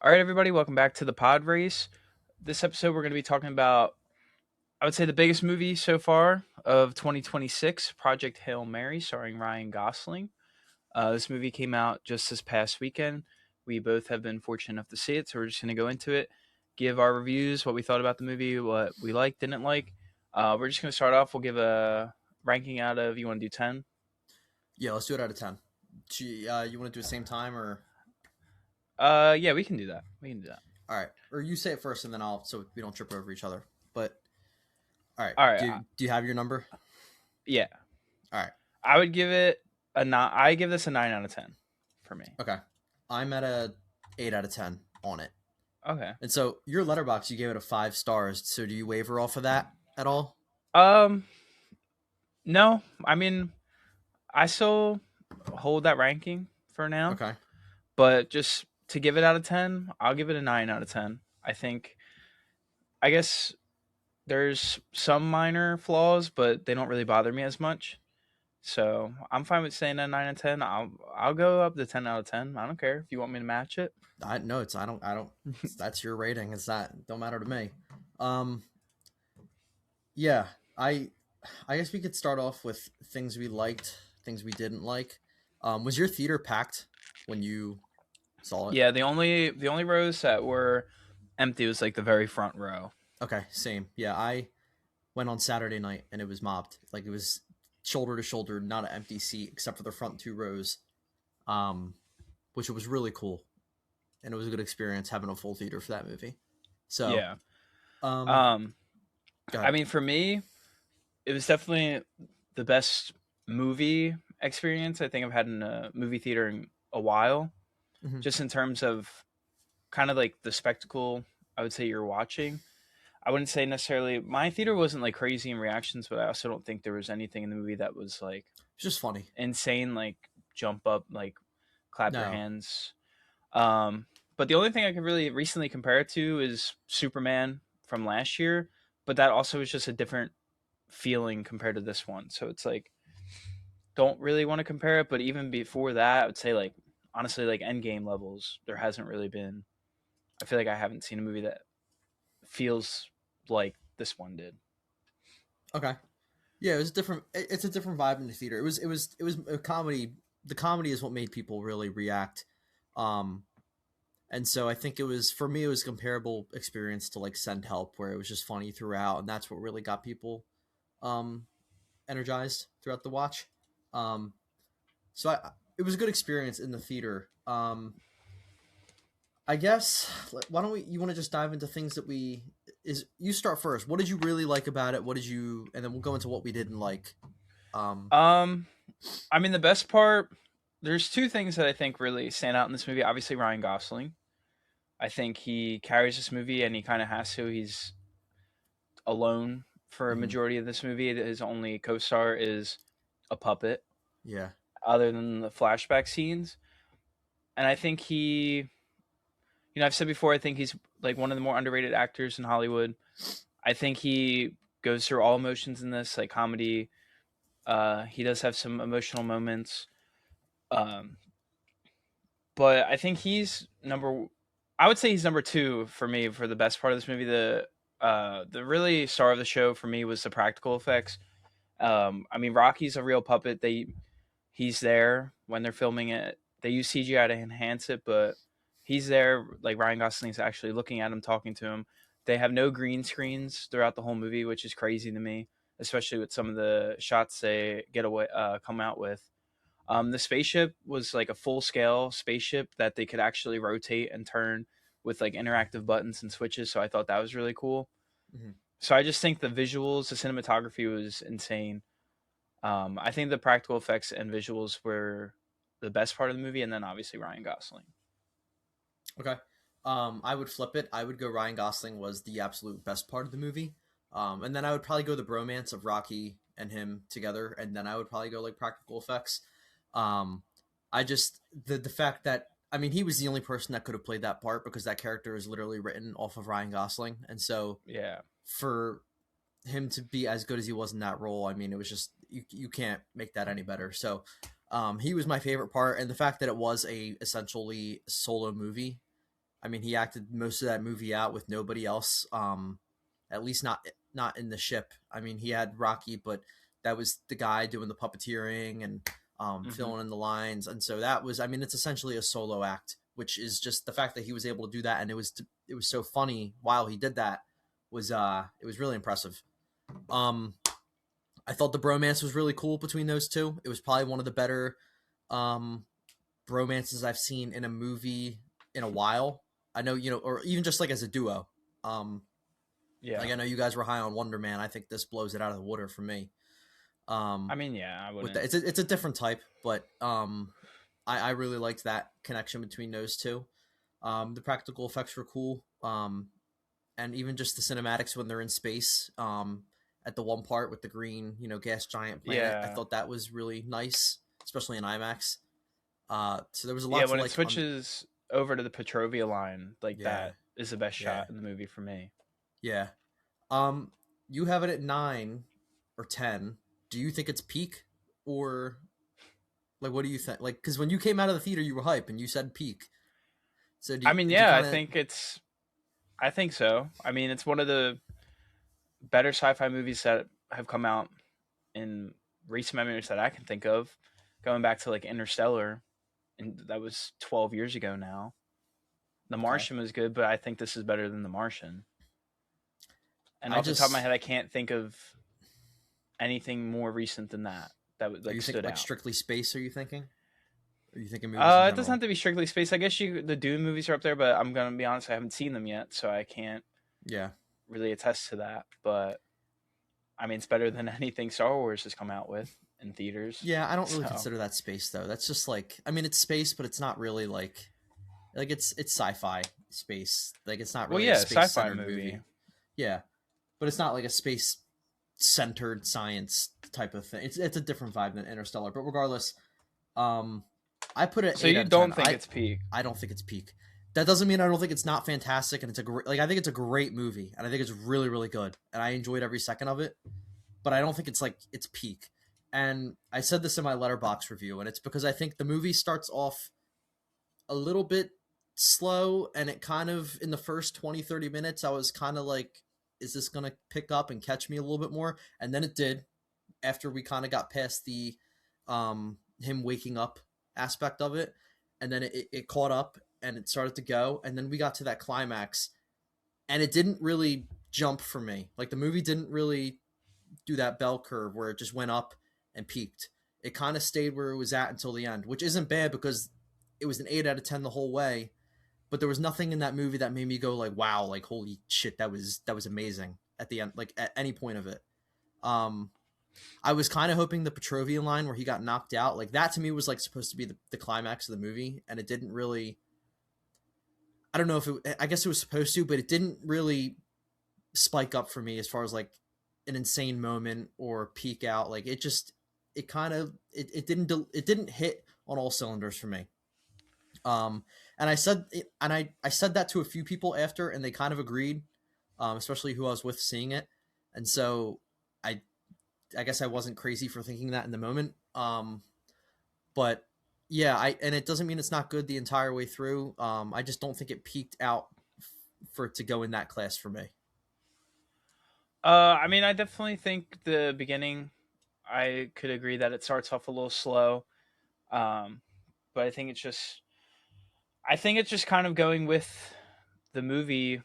All right, everybody, welcome back to the Podrace. This episode, we're going to be talking about, I would say, the biggest movie so far of 2026, Project Hail Mary, starring Ryan Gosling. This movie came out just this past weekend. We both have been fortunate enough to see it, so we're just going to go into it, give our reviews, what we thought about the movie, what we liked, didn't like. We're just going to start off. We'll give a ranking out of, you want to do 10? Yeah, let's do it out of 10. You want to do the same time or? Yeah, we can do that. We can do that. All right. Or you say it first and then I'll, so we don't trip over each other. But, all right. All right. Do you have your number? Yeah, All right. I would give it a nine. I give this a 9 out of 10 for me. Okay. I'm at a 8 out of 10 on it. Okay. And so your letterbox, you gave it a 5 stars. So do you waver off of that at all? Um, no, I mean, I still hold that ranking for now, Okay. but just to give it out of 10, I'll give it a 9 out of 10. I guess there's some minor flaws, but they don't really bother me as much. So I'm fine with saying a 9 out of 10. I'll go up to 10 out of 10. I don't care if you want me to match it. I don't, that's your rating. It's not, don't matter to me. Um, yeah, I guess we could start off with things we liked, things we didn't like. Was your theater packed when you saw it? Yeah, the only rows that were empty was like the very front row. Okay, same. Yeah, I went on Saturday night and it was mobbed. Like it was shoulder to shoulder, not an empty seat except for the front two rows, um, which was really cool, and it was a good experience having a full theater for that movie. So, Yeah. um, Um, go I ahead. mean, for me, it was definitely the best movie experience I think I've had in a movie theater in a while. Hmm. Just in terms of kind of like the spectacle, I would say you're watching. I wouldn't say necessarily my theater wasn't like crazy in reactions, but I also don't think there was anything in the movie that was like It's just funny. insane, like jump up, like clap your No, hands. Um, but the only thing I could really recently compare it to is Superman from last year, but that also was just a different feeling compared to this one. So it's like don't really want to compare it, but even before that, I would say like honestly like Endgame levels, there hasn't really been. I feel like I haven't seen a movie that feels like this one did. okay. Yeah, it was different. It's a different vibe in the theater. It was a comedy. The comedy is what made people really react. Um, And so I think it was for me it was a comparable experience to like Send Help where it was just funny throughout and that's what really got people um energized throughout the watch. Um so it was a good experience in the theater. I guess why don't we you want to just dive into things that we is you start first. What did you really like about it? What did you and then we'll go into what we didn't like. Um Um, I mean the best part. There's two things that I think really stand out in this movie. Obviously, Ryan Gosling. I think he carries this movie, and he kind of has to. He's alone for a mhm, majority of this movie. His only co-star is a puppet, yeah. other than the flashback scenes. And I think I've said before, I think he's like one of the more underrated actors in Hollywood. I think he goes through all emotions in this, like comedy. He does have some emotional moments, um, but I think he's number. I would say he's number two for me for the best part of this movie. The really star of the show for me was the practical effects. I mean, Rocky's a real puppet. He's there when they're filming it. They use CGI to enhance it, but he's there. Like Ryan Gosling's actually looking at him, talking to him. They have no green screens throughout the whole movie, which is crazy to me, especially with some of the shots they get away come out with. The spaceship was like a full scale spaceship that they could actually rotate and turn with like interactive buttons and switches. So I thought that was really cool. Mhm. So I just think the visuals, the cinematography was insane. I think the practical effects and visuals were the best part of the movie, and then obviously Ryan Gosling. Okay. I would flip it. I would go Ryan Gosling was the absolute best part of the movie. And then I would probably go the bromance of Rocky and him together, and then I would probably go like practical effects. Um, I just the fact that I mean he was the only person that could have played that part because that character is literally written off of Ryan Gosling, and so Yeah, for him to be as good as he was in that role, I mean it was just you can't make that any better. So he was my favorite part, and the fact that it was a essentially solo movie I mean, he acted most of that movie out with nobody else. At least not in the ship. I mean, he had Rocky, but that was the guy doing the puppeteering and Hmm. filling in the lines, and so that was. I mean, it's essentially a solo act, which is just the fact that he was able to do that, and it was so funny while he did that was it was really impressive. Um, I thought the bromance was really cool between those two. It was probably one of the better um bromances I've seen in a movie in a while. I know, or even just like as a duo. Um, like Yeah. I know you guys were high on Wonder Man. I think this blows it out of the water for me. I Um, mean, yeah, I with wouldn't. that, it's a different type, but I really liked that connection between those two. The practical effects were cool. And even just the cinematics when they're in space. At the one part with the green, gas giant planet, I Yeah. thought that was really nice, especially in IMAX. So there was a Yeah, lot to when it like on. switches over to the Petrovia line, like Yeah, that is the best yeah, shot in the movie for me. yeah. Um, you have it at 9 or 10. Do you think it's peak, or like what do you think? Like, because when you came out of the theater, you were hype and you said peak. So I mean, do you yeah, kind of? I think so. I mean, it's one of the better sci-fi movies that have come out in recent memories that I can think of, going back to like Interstellar, and that was 12 years ago now. The Okay. Martian was good, but I think this is better than The Martian. And I off the top of my just. head, I can't think of anything more recent than that Are like you thinking stood like out. strictly space? Are you thinking? Or are you thinking movies in It doesn't have general? to be strictly space. I guess the Dune movies are up there, but I'm gonna be honest, I haven't seen them yet, so I can't Yeah. really attest to that. But I mean, it's better than anything Star Wars has come out with in theaters. Yeah, I don't really So consider that space though. That's just like, I mean, it's space, but it's not really like it's sci-fi space. Like it's not well, really a yeah, space sci-fi centered movie. movie. Yeah, but it's not like a space centered science type of thing. It's a different vibe than Interstellar. But regardless, um, I put it So 8 out of 10. you don't think it's peak? I don't think it's peak. That doesn't mean I don't think it's not fantastic, and it's a great like I think it's a great movie, and I think it's really really good, and I enjoyed every second of it. But I don't think it's like it's peak. And I said this in my letterbox review, and it's because I think the movie starts off a little bit slow, and it kind of in the first 20-30 minutes I was kind of like, is this gonna pick up and catch me a little bit more? And then it did, after we kind of got past the him waking up aspect of it, and then it caught up and it started to go, and then we got to that climax, and it didn't really jump for me. Like the movie didn't really do that bell curve where it just went up and peaked. It kind of stayed where it was at until the end, which isn't bad because it was an 8 out of 10 the whole way. But there was nothing in that movie that made me go like, "Wow!" Like, "Holy shit, that was amazing." At the end, like at any point of it, um, I was kind of hoping the Petrovian line where he got knocked out, like that to me was like supposed to be the climax of the movie, and it didn't really. I don't know if it. I guess it was supposed to, but it didn't really spike up for me as far as like an insane moment or peak out. Like it just it kind of it didn't hit on all cylinders for me. And I said that to a few people after, and they kind of agreed, especially who I was with seeing it. And so I I guess I wasn't crazy for thinking that in the moment. But yeah, I and it doesn't mean it's not good the entire way through. I just don't think it peaked out for it to go in that class for me. I mean, I definitely think the beginning. I could agree that it starts off a little slow, um, but I think it's just kind of going with the movie,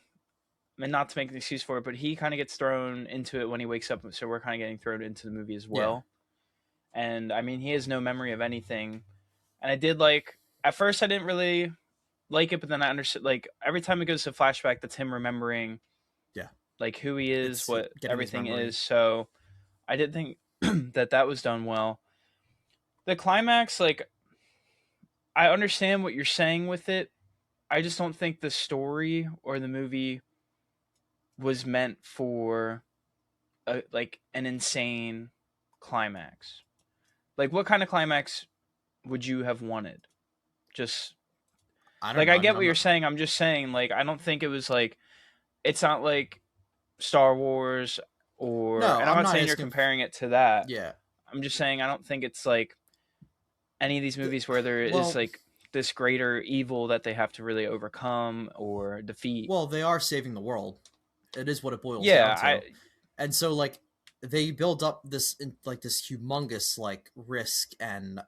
and not to make an excuse for it, but he kind of gets thrown into it when he wakes up, so we're kind of getting thrown into the movie as Yeah, well. And I mean, he has no memory of anything. And I did like at first I didn't really like it, but then I understood like every time it goes to flashback, that's him remembering yeah. like who he is, It's what getting his everything memory. is. So I did think that was done well. The climax, like I understand what you're saying with it. I just don't think the story or the movie was meant for like an insane climax. Like what kind of climax would you have wanted? Just I don't like know. I I mean, get what I'm you're not. saying. I'm just saying like I don't think it was like it's not like Star Wars or No, and I'm I'm not not saying you're asking. comparing it to that. Yeah. I'm just saying I don't think it's like any of these The, movies where there is well, like this greater evil that they have to really overcome or defeat. Well, they are saving the world. It is what it boils down Yeah, to. And so like they build up this like this humongous like risk and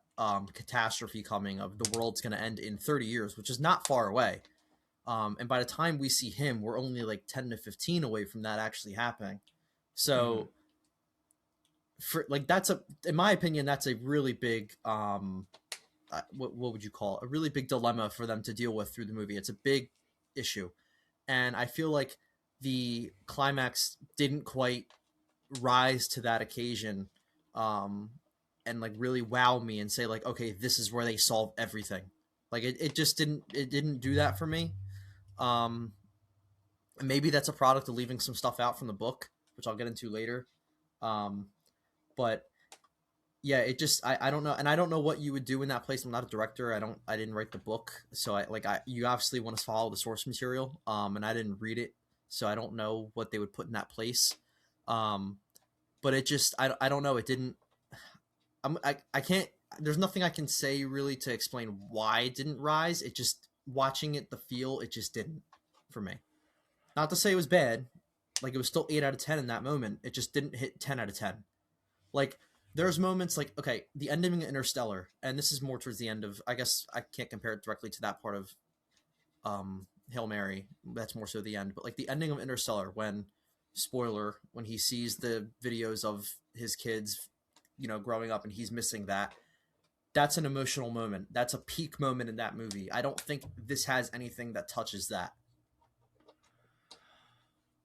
catastrophe coming of the world's going to end in 30 years, which is not far away. And by the time we see him, we're only like 10 to 15 away from that actually happening. mhm. So for like that's a in my opinion that's a really big what would you call it? A really big dilemma for them to deal with through the movie. It's a big issue. And I feel like the climax didn't quite rise to that occasion and like really wow me and say like okay this is where they solve everything. Like it just didn't do that for me. um Maybe that's a product of leaving some stuff out from the book, which I'll get into later. um but yeah, it just I don't know, and I don't know what you would do in that place. I'm not a director. I didn't write the book, so I you obviously want to follow the source material, and I didn't read it, so I don't know what they would put in that place. um but it just I don't know, it didn't. I can't, there's nothing I can say really to explain why it didn't rise. It just, watching it, the feel, it just didn't for me. Not to say it was bad, like it was still 8 out of 10 in that moment. It just didn't hit 10 out of 10. Like there's moments like, okay, the ending of Interstellar, and this is more towards the end of, I guess I can't compare it directly to that part of Hail Mary. That's more so the end, but like the ending of Interstellar, when, spoiler, when he sees the videos of his kids, growing up and he's missing that. That's an emotional moment. That's a peak moment in that movie. I don't think this has anything that touches that.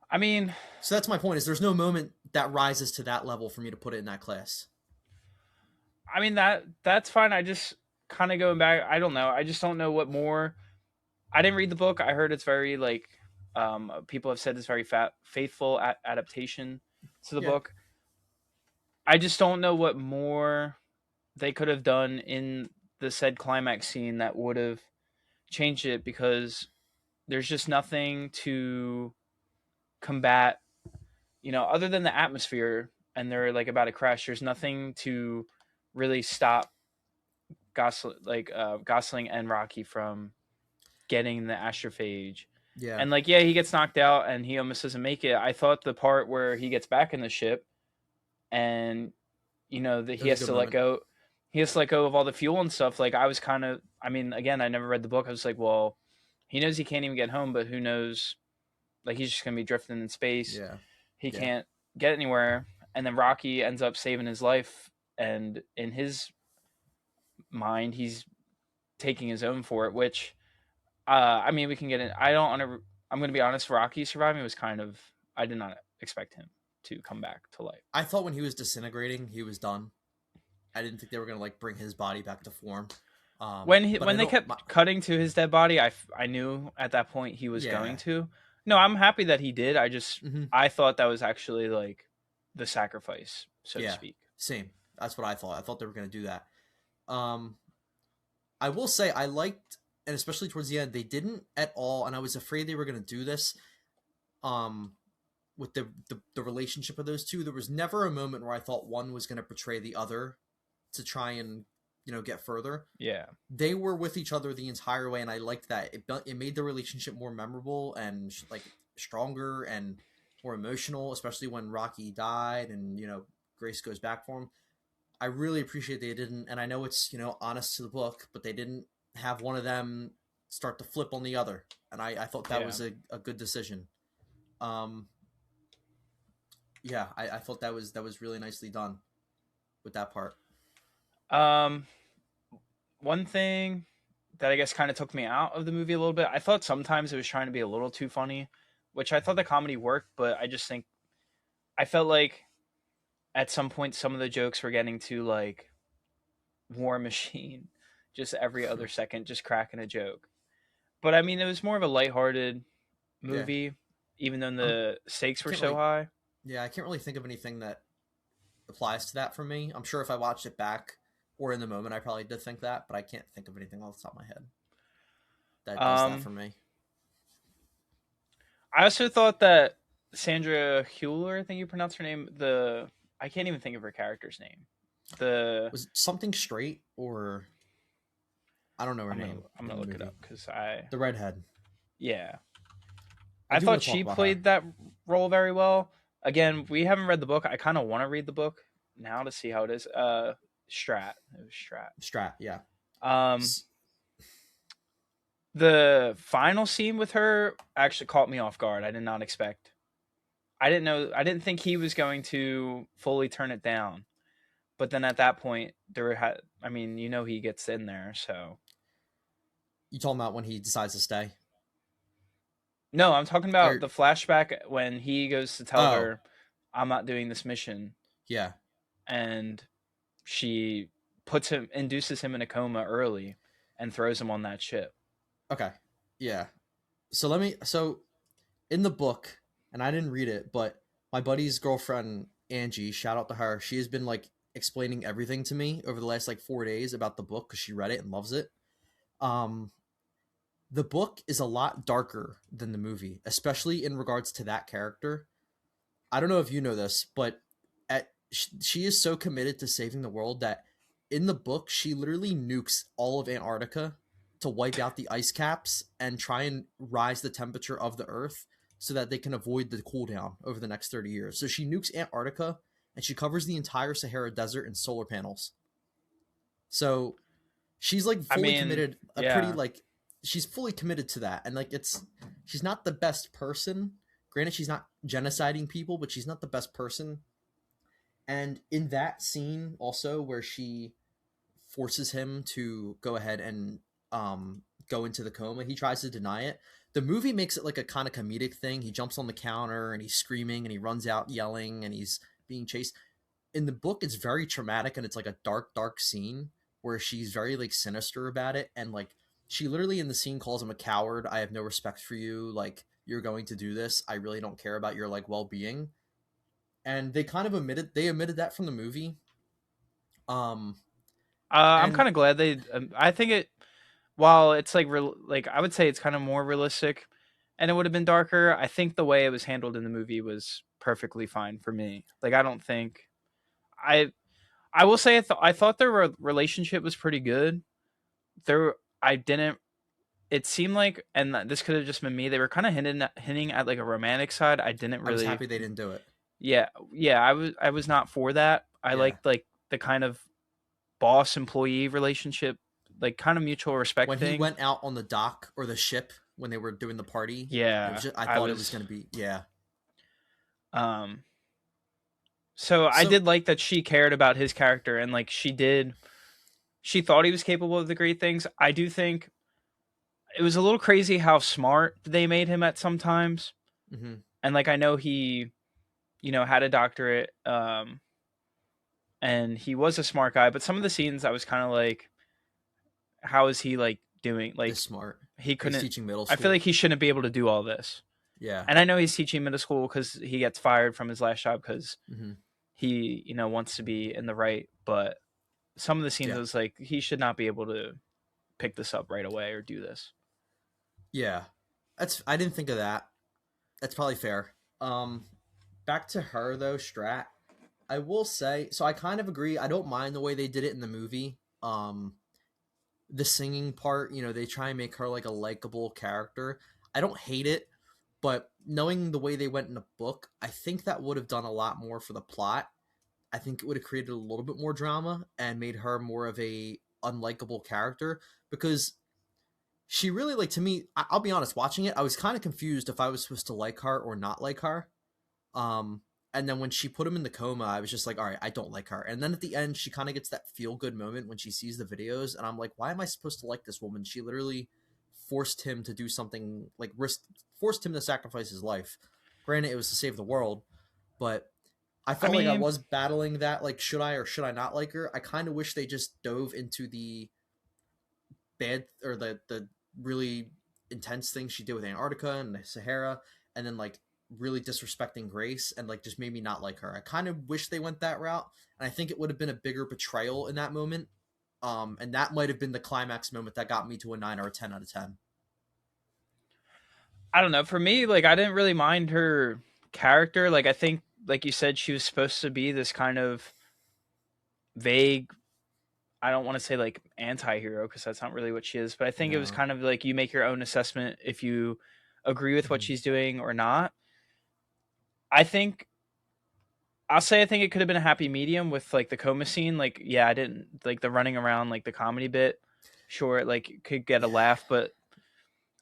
I mean, So that's my point, is there's no moment that rises to that level for me to put it in that class. that's fine. I just kind of going back. I don't know. I just don't know what more. I didn't read the book. I heard it's very like people have said it's very faithful adaptation to the Yeah. book. I just don't know what more they could have done in the said climax scene that would have changed it, because there's just nothing to combat, other than the atmosphere, and they're like about to crash. There's nothing to really stop Gosling and Rocky from getting the astrophage. Yeah. And like, yeah, he gets knocked out and he almost doesn't make it. I thought the part where he gets back in the ship and that It he was a has good to let moment. go. He has to let go of all the fuel and stuff. Like I was kind of, I mean, again, I never read the book. I was like, well, he knows he can't even get home, but who knows? Like he's just gonna be drifting in space. Yeah. He Yeah. can't get anywhere. And then Rocky ends up saving his life, and in his mind, he's taking his own for it. Which, I mean, we can get in. I don't want to. I'm gonna be honest. Rocky surviving was kind of. I did not expect him to come back to life. I thought when he was disintegrating, he was done. I didn't think they were gonna like bring his body back to form. But I When they don't. kept cutting to his dead body, I knew at that point he was going Yeah. to. No, I'm happy that he did. Hmm. I thought that was actually like the sacrifice, so to Yeah. speak. Same. That's what I thought. I thought they were gonna do that. Um, I will say I liked, and especially towards the end, they didn't at all, and I was afraid they were going to do this. Um, with the relationship of those two, there was never a moment where I thought one was going to betray the other to try and get further. Yeah, They were with each other the entire way, and I liked that. It made the relationship more memorable and like stronger and more emotional, especially when Rocky died and Grace goes back for him. I really appreciate they didn't, and I know it's honest to the book, but they didn't have one of them start to flip on the other, and I thought that yeah. was a good decision. Um, yeah, I thought that was really nicely done with that part. Um, One thing that I guess kind of took me out of the movie a little bit. I thought sometimes it was trying to be a little too funny, which I thought the comedy worked, but I just think I felt like at some point some of the jokes were getting too like War Machine, just every other second, just cracking a joke. But I mean, it was more of a lighthearted Yeah, movie, even though I'm. the stakes I were can't so really. high. Yeah, I can't really think of anything that applies to that for me. I'm sure if I watched it back or in the moment, I probably did think that, but I can't think of anything off the top of my head that does that Um, for me. I also thought that Sandra Hüller, I think you pronounce her name, I can't even think of her character's name. The Was it something straight or I don't know her I'm gonna name I'm in gonna the look it movie. up because The redhead. yeah, I I do want thought to talk she about her. played that role very well. Again, we haven't read the book. I kind of want to read the book now to see how it is. Strat. It was Strat. Strat, yeah. Um, the final scene with her actually caught me off guard. I did not expect. I didn't know. I didn't think he was going to fully turn it down. But then at that point, I mean, he gets in there. So You talking about when he decides to stay? no, I'm talking about Or the flashback when he goes to tell oh, her, "I'm not doing this mission," yeah. and she induces him in a coma early, and throws him on that ship. Okay. Yeah. So in the book, and I didn't read it, but my buddy's girlfriend Angie, shout out to her. She has been like explaining everything to me over the last like 4 days about the book cuz she read it and loves it. Um the book is a lot darker than the movie, especially in regards to that character. I don't know if you know this, but she is so committed to saving the world that in the book she literally nukes all of Antarctica to wipe out the ice caps and try and rise the temperature of the Earth so that they can avoid the cool down over the next 30 years. So she nukes Antarctica and she covers the entire Sahara Desert in solar panels. So she's like I fully mean, committed, a pretty yeah. like she's fully committed to that. And like she's not the best person. Granted, she's not genociding people, but she's not the best person. And in that scene also where she forces him to go ahead and go into the coma, he tries to deny it. The movie makes it like a kind of comedic thing. He jumps on the counter and he's screaming and he runs out yelling and he's being chased. In the book it's very traumatic and it's like a dark scene where she's very like sinister about it, and like she literally in the scene calls him a coward. I have no respect for you, like you're going to do this, I really don't care about your like well-being. And they kind of omitted that from the movie. um I'm and kind of glad they. I think it. While it's like I would say it's kind of more realistic, and it would have been darker. I think the way it was handled in the movie was perfectly fine for me. Like I don't think I. I will say I thought their relationship was pretty good. There, I didn't. It seemed like, and this could have just been me. They were kind of hinting at like a romantic side. I didn't I was really. happy they didn't do it. Yeah, yeah. I was not for that. I Yeah, liked like the kind of boss employee relationship, like kind of mutual respect when he thing. went out on the dock or the ship when they were doing the party, it was Yeah, just, I I thought it was was. going to be, yeah. Um, so I So did like that she cared about his character and like she did. She thought he was capable of the great things. I do think it was a little crazy how smart they made him at sometimes. mhm. And like I know he, had a doctorate, and he was a smart guy. But some of the scenes I was kind of like, how is he like doing? This Like smart. he He's couldn't. teaching middle I feel school. like he shouldn't be able to do all this. Yeah. And I know he's teaching middle school because he gets fired from his last job because Hmm. he wants to be in the right. But some of the scenes Yeah. I was like, he should not be able to pick this up right away or do this. Yeah. I didn't think of that. That's probably fair. Um, back to her though, Strat. I will say, so I kind of agree. I don't mind the way they did it in the movie. The singing part, they try and make her like a likable character. I don't hate it, but knowing the way they went in the book, I think that would have done a lot more for the plot. I think it would have created a little bit more drama and made her more of a unlikable character because she really like to me. I'll be honest, watching it, I was kind of confused if I was supposed to like her or not like her. Um, and then when she put him in the coma, I was just like, all right, I don't like her. And then at the end, she kind of gets that feel good moment when she sees the videos, and I'm like, why am I supposed to like this woman? She literally forced him to do something like forced him to sacrifice his life. Granted, it was to save the world, but I I felt like I mean, was battling that, like, should I or should I not like her? I kind of wish they just dove into the bad or the really intense things she did with Antarctica and the Sahara, and then like really disrespecting Grace and like just made me not like her. I kind of wish they went that route, and I think it would have been a bigger betrayal in that moment. And that might have been the climax moment that got me to a 9 or a 10 out of 10. I don't know. For me, like I didn't really mind her character. Like I think, like you said, she was supposed to be this kind of vague. I don't want to say like anti-hero because that's not really what she is, but I think it was No. kind of like you make your own assessment if you agree with what Mhm. she's doing or not. I think I'll say I think it could have been a happy medium with like the coma scene. Like, yeah, I didn't like the running around, like the comedy bit. Sure, it, like could get a Yeah. laugh, but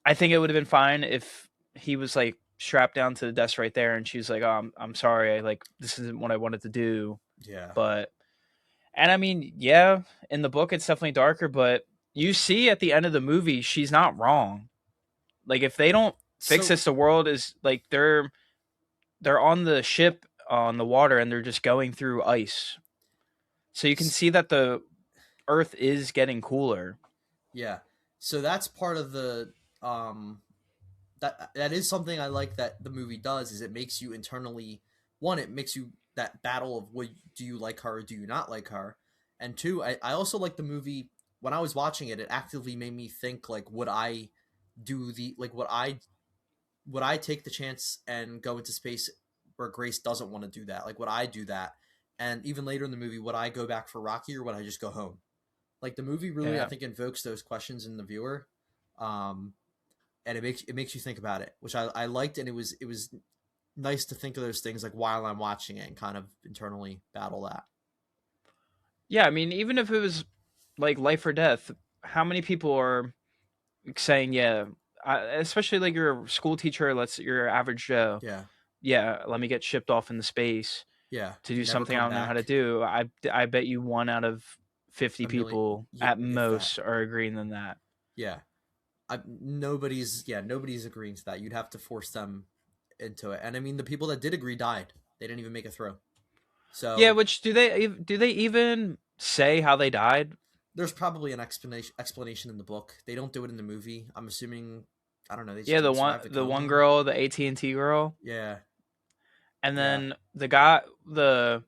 I think it would have been fine if he was like strapped down to the desk right there, and she's like, "Oh, I'm sorry, I like this isn't what I wanted to do." Yeah. But and I mean, yeah, in the book it's definitely darker, but you see at the end of the movie she's not wrong. Like if they don't fix So this, the world is like they're on the ship on the water and they're just going through ice. So you can s- see that the Earth is getting cooler. yeah. So that's part of the um that is something I like that the movie does is it makes you internally one, it makes you that battle of what do you like her or do you not like her, and two, I also like the movie when I was watching it. It actively made me think like would I do the like would I take the chance and go into space where Grace doesn't want to do that? Like would I do that? And even later in the movie, would I go back for Rocky or would I just go home? Like the movie really I Yeah. think invokes those questions in the viewer. Um, and it makes you think about it, which I liked, and it was nice to think of those things like while I'm watching it and kind of internally battle that. Yeah, I mean, even if it was like life or death, how many people are saying, yeah, especially like you're a school teacher, let's you're average Joe. Yeah, Yeah, let me get shipped off into space yeah, to do never something I come don't know how to back. do. I bet you one out of 50 A million, people yeah, at if that. most are agreeing than that. Yeah, nobody's agreeing to that. You'd have to force them into it, and I mean the people that did agree died. They didn't even make a throw. Yeah, So which do they even say how they died? there's probably an explanation in the book. They don't do it in the movie. I'm assuming. I don't know. They just Yeah, didn't survive the the one coma. girl, the AT&T girl, Yeah, and yeah, then the guy, the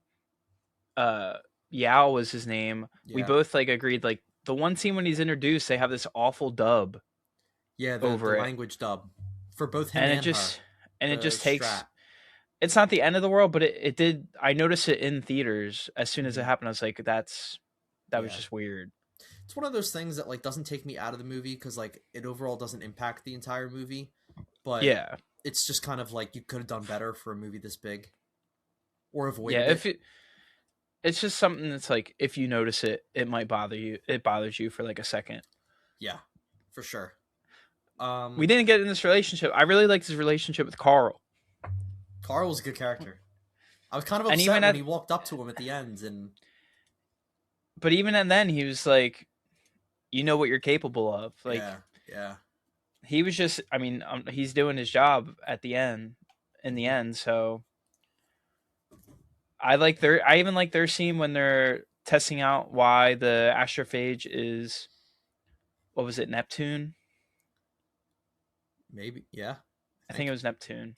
uh Yao was his name. We yeah. both like agreed like the one scene when he's introduced, they have this awful dub Yeah, the over it, language dub for both him and and her. it The just takes. strat. It's not the end of the world, but it did. I noticed it in theaters as soon as it Hmm. happened. I was like, that was Yeah, just weird. it's one of those things that like doesn't take me out of the movie because like it overall doesn't impact the entire movie, but Yeah, it's just kind of like you could have done better for a movie this big or yeah. avoided If it. it, it's just something that's like if you notice it, it might bother you. It bothers you for like a second. Yeah, for sure. We didn't get in this relationship. I really liked his relationship with Carl, Carl was a good character. I was kind of and even upset when he at walked up to him at the end, and but even and then he was like, you know what you're capable of. Like yeah, yeah. he was just. I mean, he's doing his job at the end. In the Hmm. end, so I like their. I even like their scene when they're testing out why the astrophage is what was it Neptune? Maybe, yeah. I I think it think, was Neptune.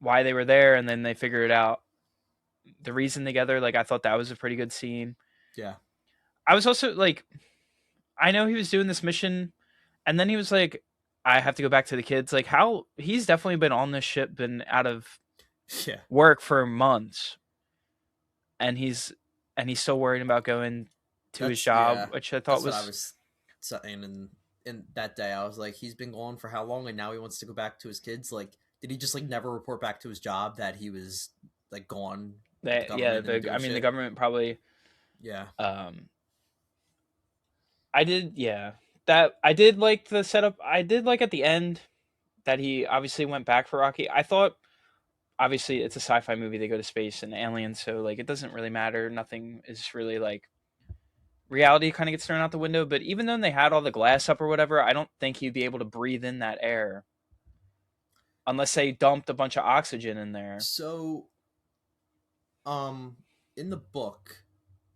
Why they were there, and then they figure it out. The reason together, like I thought that was a pretty good scene. yeah, I was also like, I know he was doing this mission, and then he was like, I have to go back to the kids. Like how he's definitely been on this ship, been out of yeah. work for months, and he's still worried about going to his That's job, yeah. which I thought That's what I was was saying in that day. I was like, he's been gone for how long, and now he wants to go back to his kids. Like, did he just like never report back to his job that he was like gone with the that. Yeah, government and I doing mean the shit? government probably. Yeah, Um, I did, yeah. That I did like the setup. I did like at the end that he obviously went back for Rocky. I thought obviously it's a sci-fi movie. They go to space and aliens, so like it doesn't really matter. Nothing is really like reality kind of gets thrown out the window. But even though they had all the glass up or whatever, I don't think he'd be able to breathe in that air unless they dumped a bunch of oxygen in there. so um, in the book,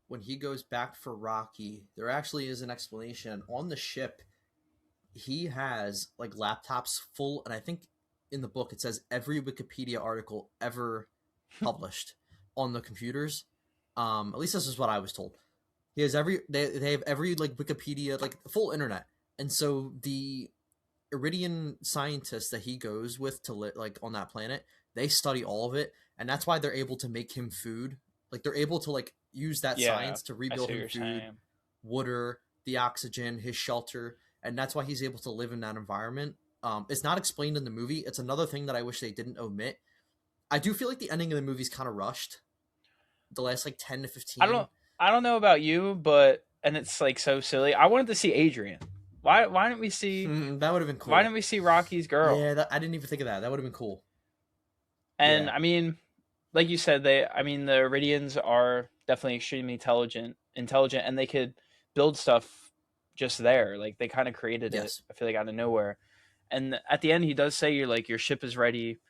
when he goes back for Rocky, there actually is an explanation on the ship. He has like laptops full, and I think in the book it says every Wikipedia article ever published on the computers. At least this is what I was told. He has they have every like Wikipedia, like full internet, and so the Iridian scientists that he goes with to like on that planet, they study all of it, and that's why they're able to make him food. Like they're able to like use that Yeah, science to I rebuild see what him you're food. saying. water, the oxygen, his shelter, and that's why he's able to live in that environment. It's not explained in the movie. It's another thing that I wish they didn't omit. I do feel like the ending of the movie is kind of rushed. The last like 10 to I 15. don't I don't know about you, but and it's like so silly. I wanted to see Adrian. Why didn't we see That would have been why cool. didn't we see Rocky's girl? Yeah, I didn't even think of that. That would have been cool. And Yeah. I mean, like you said, I mean the Iridians are definitely extremely intelligent, and they could build stuff just there. Like they kind of created it. Yes. I feel like out of nowhere. And at the end, he does say, "You're like your ship is ready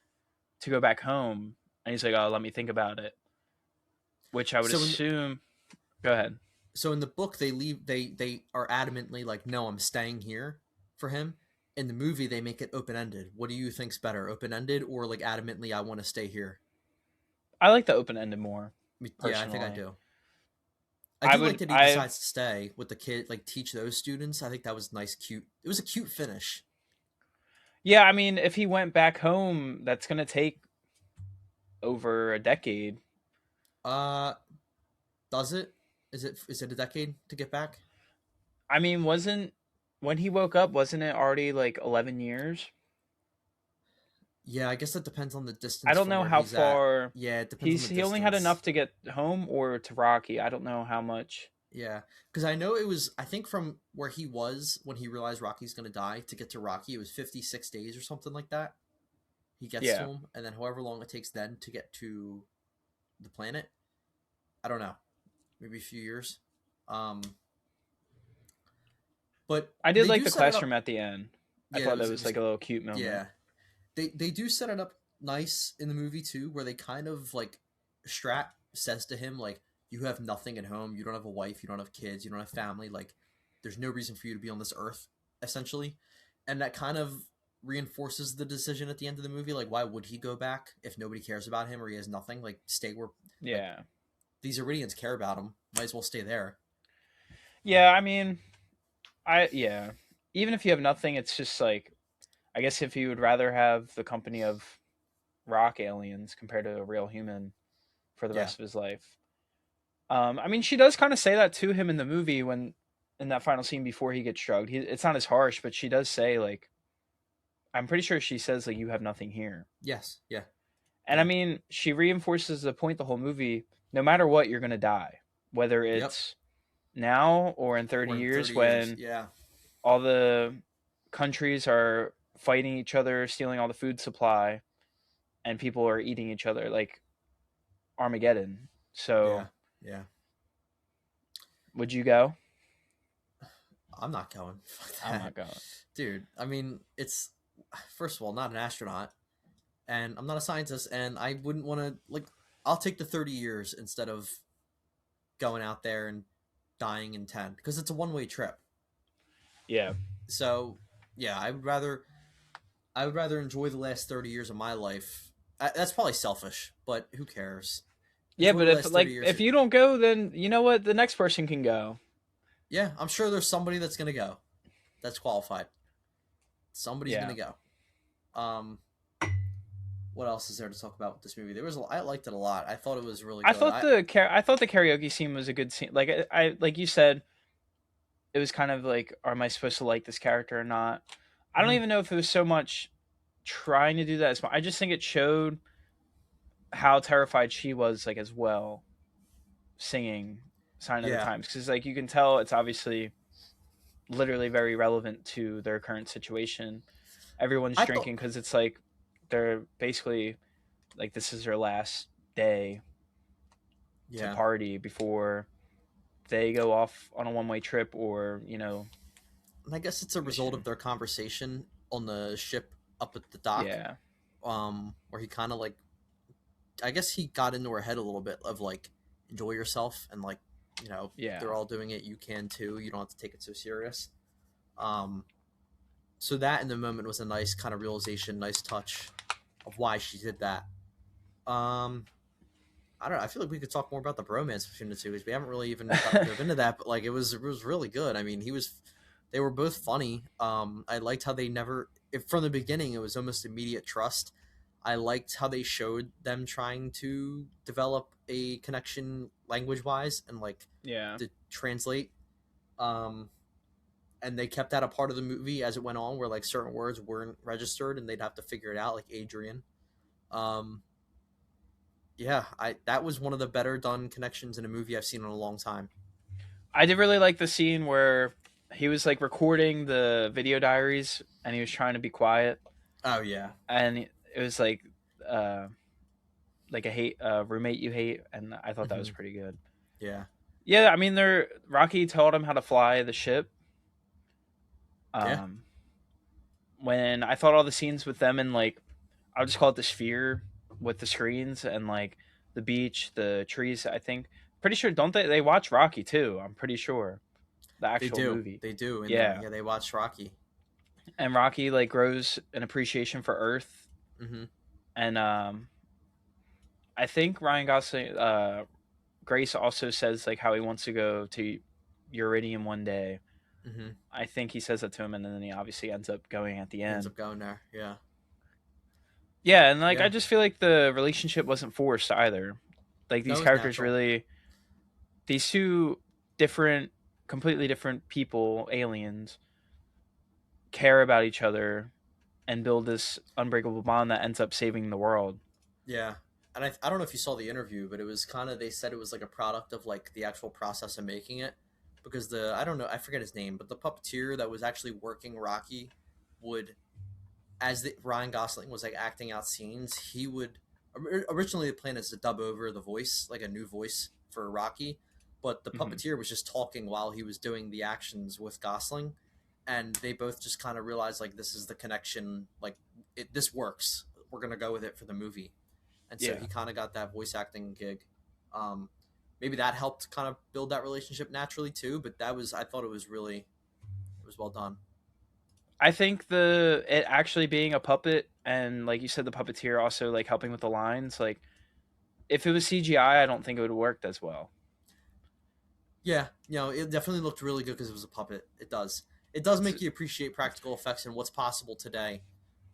to go back home," and he's like, "Oh, let me think about it," which I would So in assume. Go ahead. so in the book they leave they are adamantly like, no, I'm staying here for him. In the movie they make it open ended. What do you think's better, open ended or like adamantly I want to stay here? I like the open ended more Yeah, I think I personally. do. I do like that he I decides to stay with the kid, like teach those students. I think that was nice, cute. It was a cute finish. Yeah, I mean, if he went back home, that's gonna take over a decade. Uh, does it? Is it a decade to get back? I mean, wasn't when he woke up, wasn't it already like 11 years? Yeah, I guess that depends on the I distance don't from know where how he's at. far Yeah, it depends on the he only had distance. enough to get home or to Rocky. I don't know how much. Yeah, because I know it was. I think from where he was when he realized Rocky's gonna die to get to Rocky, it was 56 days or something like that. He gets to Yeah, him, and then however long it takes then to get to the planet, I don't know, maybe a few years. Um, but I did they like do the set it classroom up. at the end. I Yeah, thought that it was was like a little cute moment. yeah. They do set it up nice in the movie too, where they kind of like Strat says to him like, "You have nothing at home. You don't have a wife. You don't have kids. You don't have family. Like, there's no reason for you to be on this earth." Essentially, and that kind of reinforces the decision at the end of the movie. Like, why would he go back if nobody cares about him or he has nothing? Like, stay where like Yeah, these Iridians care about him. Might as well stay there. yeah. I mean, yeah. Even if you have nothing, it's just like I guess if you would rather have the company of rock aliens compared to a real human for the Yeah. rest of his life. I mean, she does kind of say that to him in the movie when in that final scene before he gets drugged. It's not as harsh, but she does say like, I'm pretty sure she says like, "You have nothing here," Yes. Yeah. and I Yeah. mean, she reinforces the point the whole movie. No matter what, you're gonna die, whether Yep. it's now or in 30 Or in years 30 years. when Yeah. all the countries are fighting each other, stealing all the food supply, and people are eating each other like Armageddon. Yeah. So, Yeah. would you go? I'm not going. Fuck I'm that. not going. Dude, I mean, it's first of all not an astronaut, and I'm not a scientist, and I wouldn't want to like. I'll take the 30 years instead of going out there and dying in 10 because it's a one-way trip. Yeah. So yeah, I would rather enjoy the last 30 years of my life. That's probably selfish, but who cares? Yeah, Enjoy but the last 30 years. if you don't go, then you know what? The next person can go. Yeah, I'm sure there's somebody that's gonna go. That's qualified. Somebody's Yeah. gonna go. What else is there to talk about with this movie? I liked it a lot. I thought it was really good. I thought the karaoke scene was a good scene. Like I like you said, it was kind of like, am I supposed to like this character or not? I don't Mhm. even know if it was so much trying to do that as much. I just think it showed how terrified she was, like as well, singing "Sign of the Yeah, Times" because like you can tell it's obviously literally very relevant to their current situation. Everyone's I thought. drinking because it's like they're basically like this is their last day to Yeah, party before they go off on a one-way trip or and I guess it's a result of mission. their conversation on the ship up at the dock, Yeah, where he kind of like, I guess he got into her head a little bit of like, enjoy yourself and like, yeah, they're all doing it, you can too. You don't have to take it so serious. Um, so that in the moment was a nice kind of realization, nice touch of why she did that. Um, I don't know. I feel like we could talk more about the bromance between the two because we haven't really even dove into that. But like, it was really good. I mean, they were both funny. I liked how they never, if from the beginning, it was almost immediate trust. I liked how they showed them trying to develop a connection language wise and like yeah. to translate. Um, and they kept that a part of the movie as it went on, where like certain words weren't registered and they'd have to figure it out, like Adrian. Um, yeah, I that was one of the better done connections in a movie I've seen in a long time. I did really like the scene where he was like recording the video diaries and he was trying to be quiet, Oh yeah. and it was uh like a hate roommate you hate, and I thought that was Hmm. pretty good. Yeah. Yeah, I mean, they're Rocky taught him how to fly the ship. Yeah. Um, when I thought all the scenes with them in like, I'll just call it the sphere with the screens and like the beach, the trees. I think pretty sure don't they watch Rocky too? I'm pretty sure the They actual do. movie. They do. And Yeah, yeah, they watched Rocky. and Rocky like grows an appreciation for Earth, Hmm. and I think Ryan Gosling, Grace also says like how he wants to go to Uridium one day. Hmm. I think he says that to him, and then he obviously ends up going at the He ends end. up going there. Yeah. Yeah, and like I Yeah. just feel like the relationship wasn't forced either. Like No, these it was characters natural. really, these two different, completely different people, aliens, care about each other and build this unbreakable bond that ends up saving the world. Yeah. And I don't know if you saw the interview, but it was kind of, they said it was like a product of like the actual process of making it, because the, I don't know, I forget his name, but the puppeteer that was actually working Rocky would, as the Ryan Gosling was like acting out scenes, he would, originally the plan is to dub over the voice, like a new voice for Rocky, but the Hmm. puppeteer was just talking while he was doing the actions with Gosling, and they both just kind of realized like this is the connection, like this works. We're gonna go with it for the movie, and so Yeah, he kind of got that voice acting gig. Um, Maybe that helped kind of build that relationship naturally too. But that was, I thought it was really, it was well done. I think the it actually being a puppet and like you said, the puppeteer also like helping with the lines. Like if it was CGI, I don't think it would have worked as well. Yeah, it definitely looked really good because it was a puppet. It does. It does make you appreciate practical effects and what's possible today,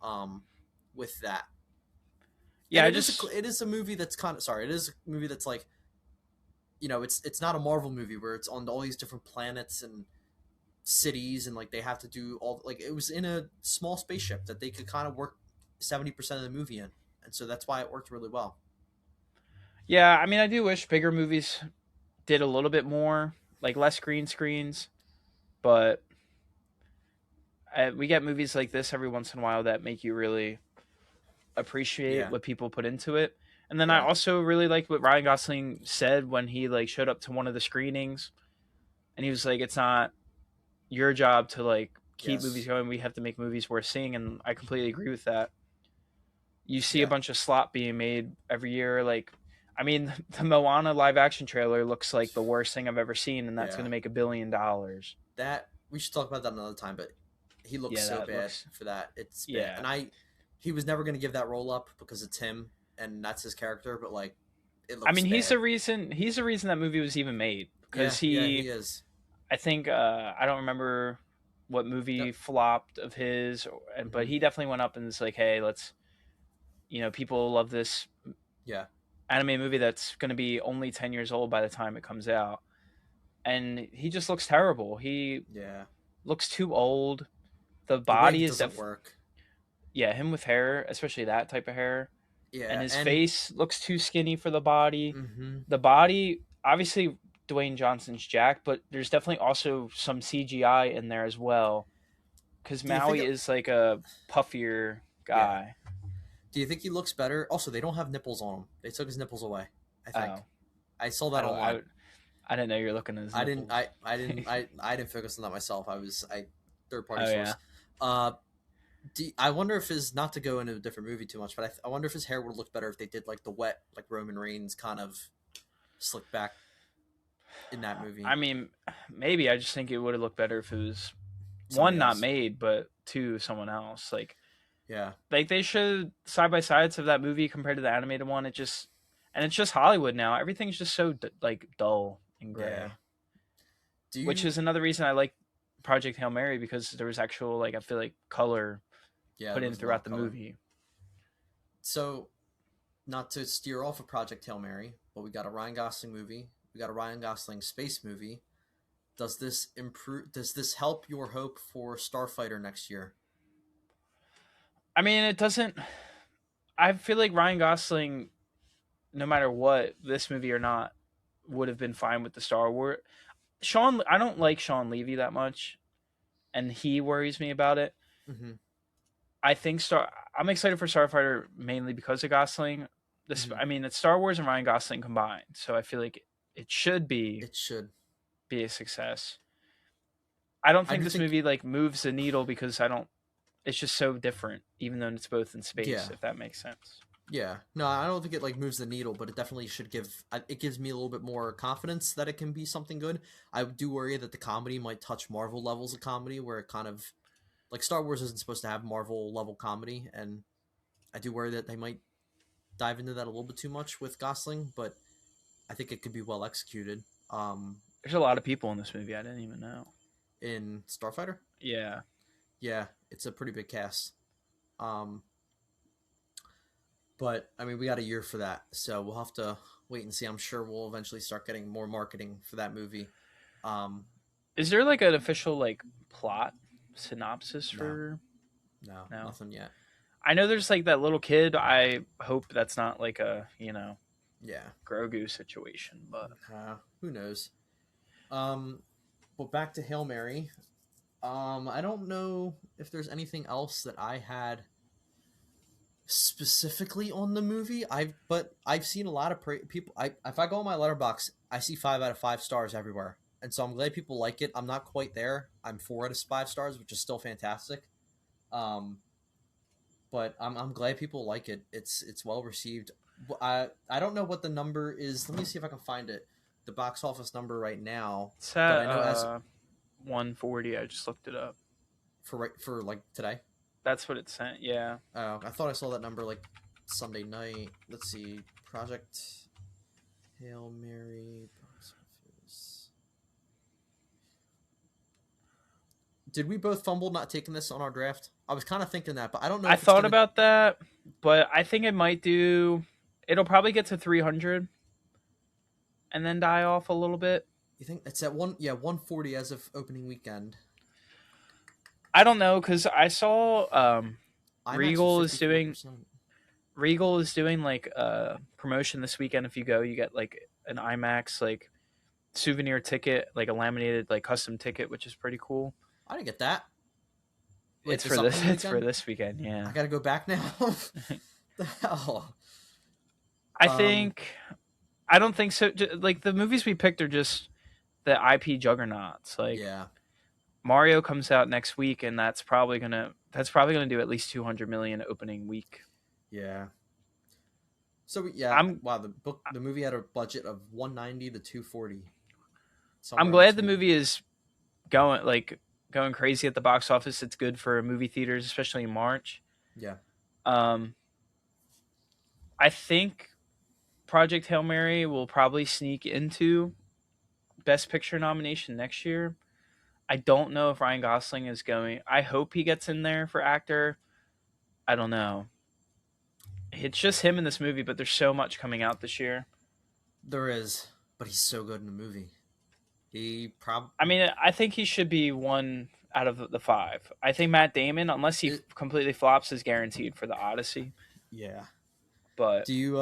um, with that. And Yeah, I just it is a movie that's kind of, sorry. It is a movie that's like, it's not a Marvel movie where it's on all these different planets and cities, and like they have to do all, like it was in a small spaceship that they could kind of work 70% of the movie in, and so that's why it worked really well. yeah. I mean, I do wish bigger movies did a little bit more, like less green screens, but we get movies like this every once in a while that make you really appreciate Yeah, what people put into it. And then I yeah, also really liked what Ryan Gosling said when he like showed up to one of the screenings, and he was like, "It's not your job to like keep movies yes, going. We have to make movies worth seeing." And I completely agree with that. You see a yeah, bunch of slop being made every year. Like, I mean, the Moana live action trailer looks like the worst thing I've ever seen, and that's going yeah. to make $1 billion. That, we should talk about that another time, but he looks Yeah, so that bad looks. for that. It's bad, Yeah, and he was never going to give that role up because it's him and that's his character. But like, it I looks mean, he's bad. the reason. He's the reason that movie was even made Yeah, because yeah, he he. is. I think I don't remember what movie Yep. flopped of his, but Hmm. he definitely went up and was like, "Hey, let's people love this Yeah, anime movie that's going to be only 10 years old by the time it comes out," and he just looks terrible. He yeah. looks too old. The The body wig is doesn't work. yeah, him with hair, especially that type of hair, and Yeah, his and face looks too skinny for the body. hmm The body, obviously, Dwayne Johnson's Jack, but there's definitely also some CGI in there as well because do you think? Maui is like a puffier Yeah. guy. Do you think he looks better? Also, they don't have nipples on him. They took his nipples away. I think Oh, I saw I that don't. online. I didn't know you were looking at his nipples. I didn't focus on that myself. I third party Oh yeah. source. Uh, I wonder if his, not to go into a different movie too much, but I wonder if his hair would look better if they did like the wet, like Roman Reigns kind of slick back in that I movie. mean, maybe I just think it would have looked better if it was Somebody one not else. made, but two someone else. Yeah, Like they showed side by sides of that movie compared to the animated one. It just and it's just Hollywood now. Everything's just so like dull and yeah. gray, Do which is you? another reason I like Project Hail Mary because there was actual like I feel like color Yeah, put there in was a lot throughout of the color. movie. So, not to steer off of Project Hail Mary, but we got a Ryan Gosling movie. We got a Ryan Gosling space movie. Does this improve? Does this help your hope for Starfighter next year? I mean, it doesn't. I feel like Ryan Gosling, no matter what, this movie or not, would have been fine with the Star Wars. I don't like Sean Levy that much, and he worries me about it. Mm-hmm. I think I'm excited for Starfighter mainly because of Gosling. Mm-hmm. I mean, it's Star Wars and Ryan Gosling combined, so I feel like it should It should. be a success. I don't I think do this think. movie like moves the needle because I don't. It's just so different, even though it's both in space. Yeah. If that makes sense. Yeah. No, I don't think it like moves the needle, but it definitely should give. It gives me a little bit more confidence that it can be something good. I do worry that the comedy might touch Marvel levels of comedy, where it kind of like Star Wars isn't supposed to have Marvel level comedy, and I do worry that they might dive into that a little bit too much with Gosling, but I think it could be well executed. There's a lot of people in this movie I didn't even know. In Starfighter, Yeah. yeah, it's a pretty big cast. Um, but I mean, we got a year for that, so we'll have to wait and see. I'm sure we'll eventually start getting more marketing for that movie. Um, Is there like an official like plot synopsis no, for no, no? nothing yet. I know there's like that little kid. I hope that's not like a Yeah, Grogu situation, but who knows? Um, but back to Hail Mary. I don't know if there's anything else that I had specifically on the movie. I've seen a lot of people. If I go on my letterbox, I see 5 out of 5 stars everywhere, and so I'm glad people like it. I'm not quite there. I'm 4 out of 5 stars, which is still fantastic. Um, but I'm glad people like it. It's well received. I don't know what the number is. Let me see if I can find it. The box office number right now, it's but at I know as 140. I just looked it up. for like today. That's what it sent. Yeah. I thought I saw that number like Sunday night. Let's see. Project Hail Mary box office. Did we both fumble not taking this on our draft? I was kind of thinking that, but I don't know I if it's thought gonna. about that, but I think it might do. It'll probably get to 300 and then die off a little bit. You think it's at one? Yeah, 140 as of opening weekend. I don't know because I saw IMAX was Regal is doing 54%. like a promotion this weekend. If you go, you get like an IMAX like souvenir ticket, like a laminated like custom ticket, which is pretty cool. I didn't get that. Wait, It's this for this. upcoming It's for weekend? this weekend. I Yeah. gotta go back now. The hell? I Um, think. I don't think so. Like the movies we picked are just the IP juggernauts. Like yeah, Mario comes out next week, and that's probably gonna do at least 200 million opening week. yeah. So yeah, I'm wow. The movie had a budget of 190 to 240, I'm somewhere in glad the between. movie is going crazy at the box office. It's good for movie theaters, especially in March. Yeah, Um, I think Project Hail Mary will probably sneak into Best Picture nomination next year. I don't know if Ryan Gosling is going. I hope he gets in there for actor. I don't know. It's just him in this movie, but there's so much coming out this year. there is, but he's so good in the movie. He prob I mean, I think he should be one out of the five. I think Matt Damon, unless he it, completely flops, is guaranteed for the Odyssey. yeah. But Do you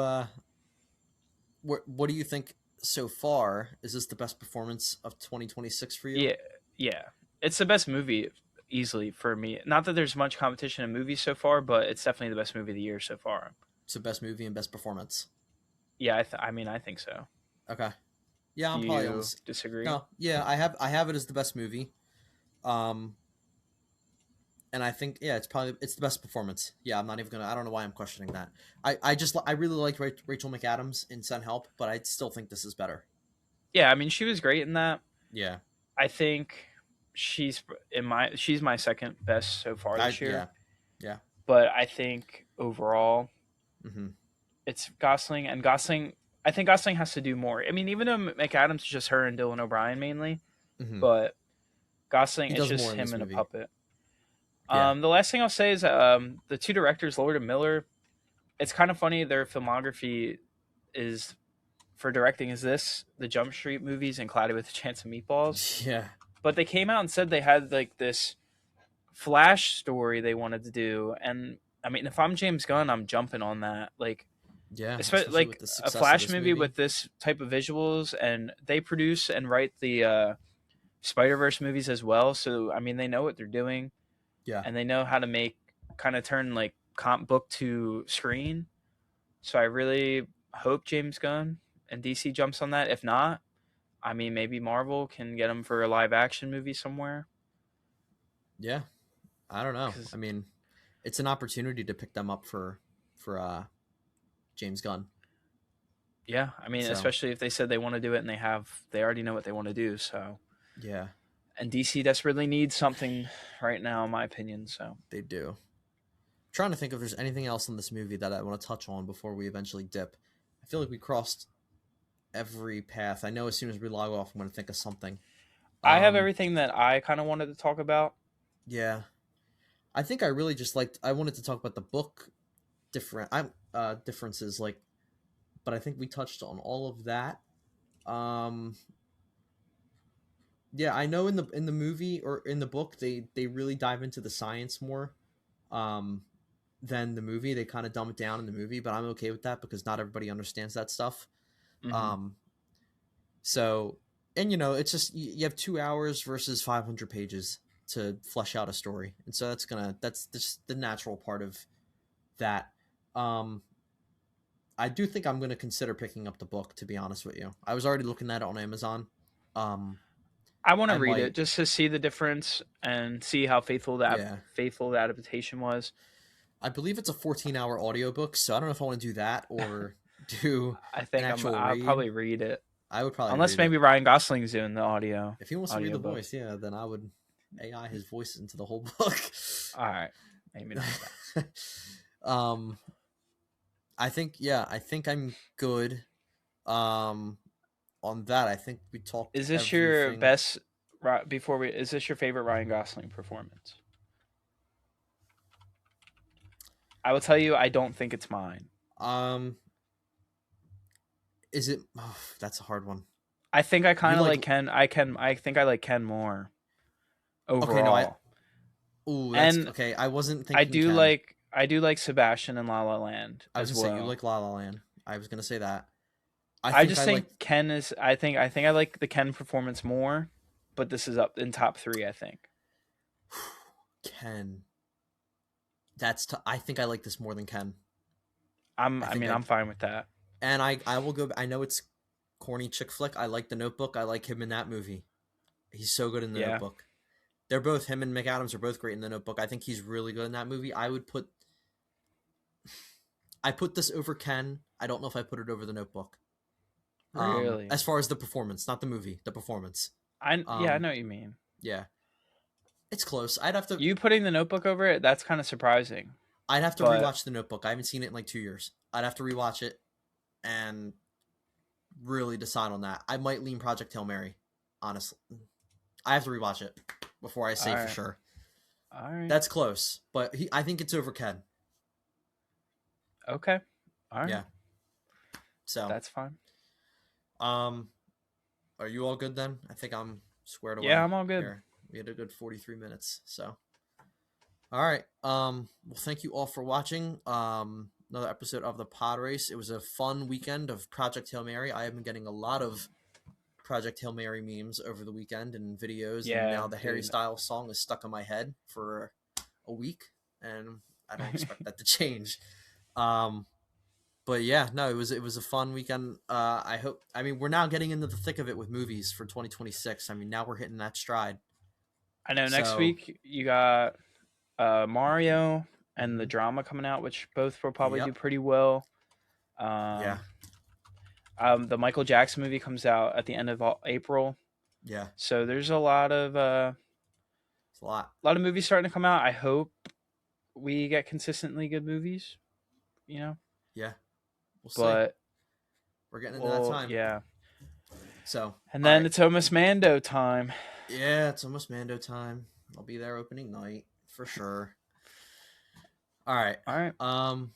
what do you think so far? Is this the best performance of 2026 for you? yeah, yeah, it's the best movie easily for me. Not that there's much competition in movies so far, but it's definitely the best movie of the year so far. It's the best movie and best performance. Yeah, I mean, I think so. Okay. Yeah, Do I'm probably you almost. disagree? No, yeah, I have it as the best movie. Um, and I think yeah, it's the best performance. Yeah, I'm not even gonna. I don't know why I'm questioning that. I really liked Rachel McAdams in Send Help, but I still think this is better. Yeah, I mean, she was great in that. Yeah, I think she's my second best so far I this yeah year. yeah. But I think overall Mm-hmm. it's Gosling and Gosling. I think Gosling has to do more. I mean, even though McAdams is just her and Dylan O'Brien mainly, Mm-hmm. but Gosling He is does just more in him this and a movie. puppet. Yeah. The last thing I'll say is the two directors, Lord and Miller. It's kind of funny their filmography is for directing is this, the Jump Street movies, and Cloudy with a Chance of Meatballs. Yeah. But they came out and said they had like this Flash story they wanted to do, and I mean, if I'm James Gunn, I'm jumping on that. Like, Yeah, especially especially with like the a success of Flash this movie movie. with this type of visuals, and they produce and write the Spider Verse movies as well. So I mean, they know what they're doing, Yeah. and they know how to make kind of turn like comic book to screen. So I really hope James Gunn and DC jumps on that. If not, I mean, maybe Marvel can get him for a live action movie somewhere. Yeah. I don't know. I Because mean, it's an opportunity to pick them up for James Gunn. yeah, I mean, So, especially if they said they want to do it and they already know what they want to do. So, yeah, and DC desperately needs something right now, in my opinion. So they do. I'm trying to think if there's anything else in this movie that I want to touch on before we eventually dip. I feel like we crossed every path. I know as soon as we log off, I'm going to think of something. I have Um, everything that I kind of wanted to talk about. yeah, I think I really just liked. I wanted to talk about the book differences, like, but I think we touched on all of that. Um, yeah, I know in the movie or in the book they really dive into the science more. Um, than the movie. They kind of dumb it down in the movie, but I'm okay with that because not everybody understands that stuff. Hmm. Um, so, and it's just you have 2 hours versus 500 pages to flesh out a story, and so that's just the natural part of that. Um, I do think I'm gonna consider picking up the book. To be honest with you, I was already looking at it on Amazon. Um, I want to I read might, it just to see the difference and see how yeah. faithful the adaptation was. I believe it's a 14-hour audiobook, so I don't know if I want to do that or do I an think actual I'll read. probably read it, I would probably unless read it. maybe Ryan Gosling's doing the If he wants to read the audiobook. voice, yeah, then I would AI his voice into the whole book. All right, maybe not that. um, I think I'm good. Um, on that, I think we talked Is this your everything. best? Before we, is this your favorite Ryan Gosling performance? I will tell you, I don't think it's mine. Um, is it? Oh, that's a hard one. I think I You kind of like? like Ken. I think I like Ken more Okay, no, I. overall, Ooh, that's and okay. I wasn't thinking Ken. I do like Sebastian in La La Land I was as gonna say you well. like La La Land. I was gonna say that. I I think just I think like Ken is. I think I like the Ken performance more, but this is up in top three. I think. Ken. I think I like this more than Ken. I I think mean, I I'm fine with that. and I will go. I know it's corny chick flick. I like The Notebook. I like him in that movie. He's so good in The Yeah. Notebook. They're both him and McAdams are both great in The Notebook. I think he's really good in that movie. I put this over Ken. I don't know if I put it over The Notebook. Really. As far as the performance, not the movie, the performance. I Um, know what you mean. yeah, it's close. I'd have to You putting the Notebook over it, that's kind of surprising. I'd have to But rewatch The Notebook. I haven't seen it in like 2 years. I'd have to rewatch it and really decide on that. I might lean Project Hail Mary. Honestly, I have to rewatch it before I all say for right. sure. All right. That's close, but I think it's over Ken. Okay. All right. Yeah. So, That's fine. um, are you all good then? I think I'm squared Yeah, away I'm all good. here. We had a good 43 minutes. So, all right. Well, thank you all for watching. Another episode of the Pod Race. It was a fun weekend of Project Hail Mary. I have been getting a lot of Project Hail Mary memes over the weekend and videos, and Yeah, now the Harry dude. Styles song is stuck in my head for a week, and I don't expect that to change. Um, but yeah, no, it was a fun weekend. I mean, we're now getting into the thick of it with movies for 2026. I mean, now we're hitting that stride. I know next So, week you got Mario and the mhm. drama coming out, which both will probably do Yep, pretty well. yeah, Um, the Michael Jackson movie comes out at the end of April, yeah, so there's it's a lot. a lot of movies starting to come out. I hope we get consistently good movies, you know. Yeah, we'll see. But We're getting into that well, time. yeah. So, And all then right, it's almost Mando time. yeah, it's almost Mando time. I'll be there opening night for sure. All right. All right. All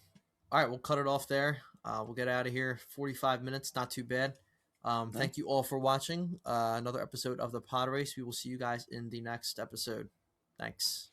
right, we'll cut it off there. We'll get out of here. 45 minutes, not too bad. No? Thank you all for watching another episode of the Podrace. We will see you guys in the next episode. Thanks.